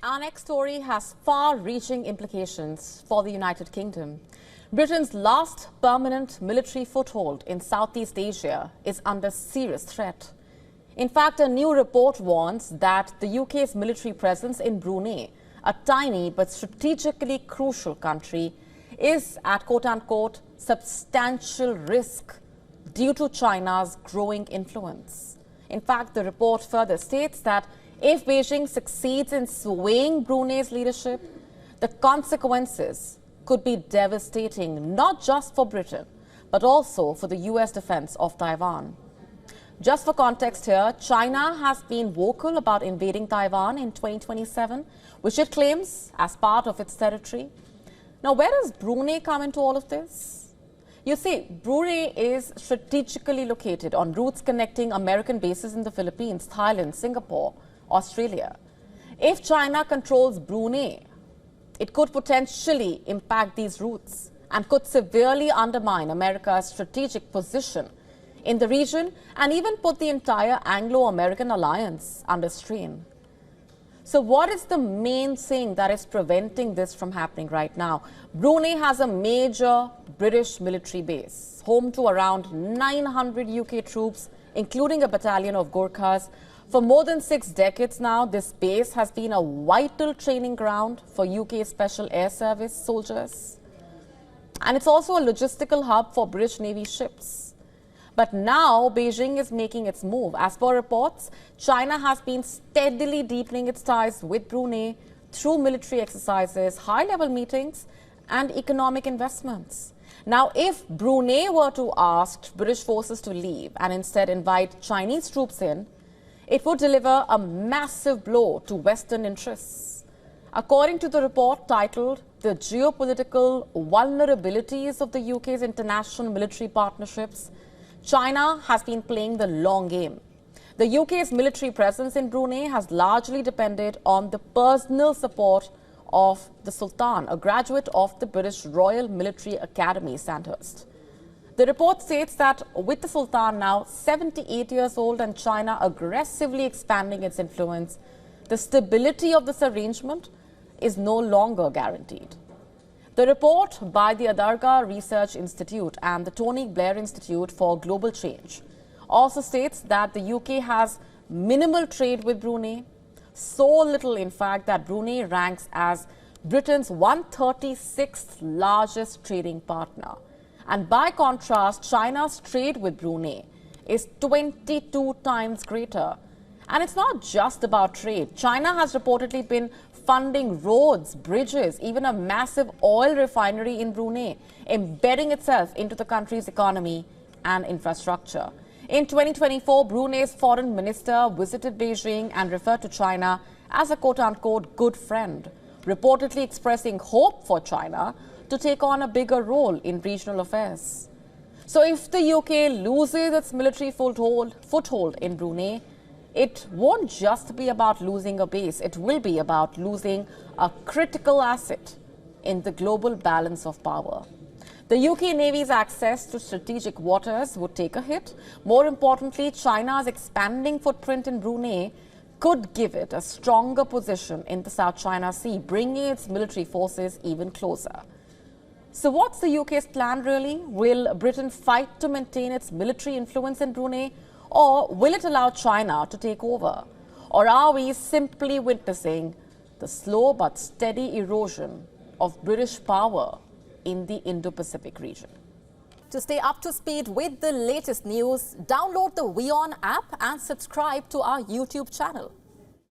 Our next story has far-reaching implications for the United Kingdom. Britain's last permanent military foothold in Southeast Asia is under serious threat. In fact, a new report warns that the UK's military presence in Brunei, a tiny but strategically crucial country, is at quote-unquote substantial risk due to China's growing influence. In fact, the report further states that if Beijing succeeds in swaying Brunei's leadership, the consequences could be devastating, not just for Britain, but also for the US defense of Taiwan. Just for context here, China has been vocal about invading Taiwan in 2027, which it claims as part of its territory. Now, where does Brunei come into all of this? You see, Brunei is strategically located on routes connecting American bases in the Philippines, Thailand, Singapore, Australia. If China controls Brunei, it could potentially impact these routes and could severely undermine America's strategic position in the region and even put the entire Anglo-American alliance under strain. So what is the main thing that is preventing this from happening right now? Brunei has a major British military base, home to around 900 UK troops, including a battalion of Gurkhas. For more than 6 decades now, this base has been a vital training ground for UK Special Air Service soldiers. And it's also a logistical hub for British Navy ships. But now Beijing is making its move. As per reports, China has been steadily deepening its ties with Brunei through military exercises, high-level meetings, and economic investments. Now, if Brunei were to ask British forces to leave and instead invite Chinese troops in, it would deliver a massive blow to Western interests. According to the report titled "The Geopolitical Vulnerabilities of the UK's International Military Partnerships," China has been playing the long game. The UK's military presence in Brunei has largely depended on the personal support of the Sultan, a graduate of the British Royal Military Academy, Sandhurst. The report states that with the Sultan now 78 years old and China aggressively expanding its influence, the stability of this arrangement is no longer guaranteed. The report by the Adarga Research Institute and the Tony Blair Institute for Global Change also states that the UK has minimal trade with Brunei, so little in fact that Brunei ranks as Britain's 136th largest trading partner. And by contrast, China's trade with Brunei is 22 times greater. And it's not just about trade. China has reportedly been funding roads, bridges, even a massive oil refinery in Brunei, embedding itself into the country's economy and infrastructure. In 2024, Brunei's foreign minister visited Beijing and referred to China as a quote-unquote good friend, reportedly expressing hope for China to take on a bigger role in regional affairs. So if the UK loses its military foothold in Brunei, it won't just be about losing a base, it will be about losing a critical asset in the global balance of power. The UK Navy's access to strategic waters would take a hit. More importantly, China's expanding footprint in Brunei could give it a stronger position in the South China Sea, bringing its military forces even closer. So what's the UK's plan really? Will Britain fight to maintain its military influence in Brunei, or will it allow China to take over? Or are we simply witnessing the slow but steady erosion of British power in the Indo-Pacific region? To stay up to speed with the latest news, download the WION app and subscribe to our YouTube channel.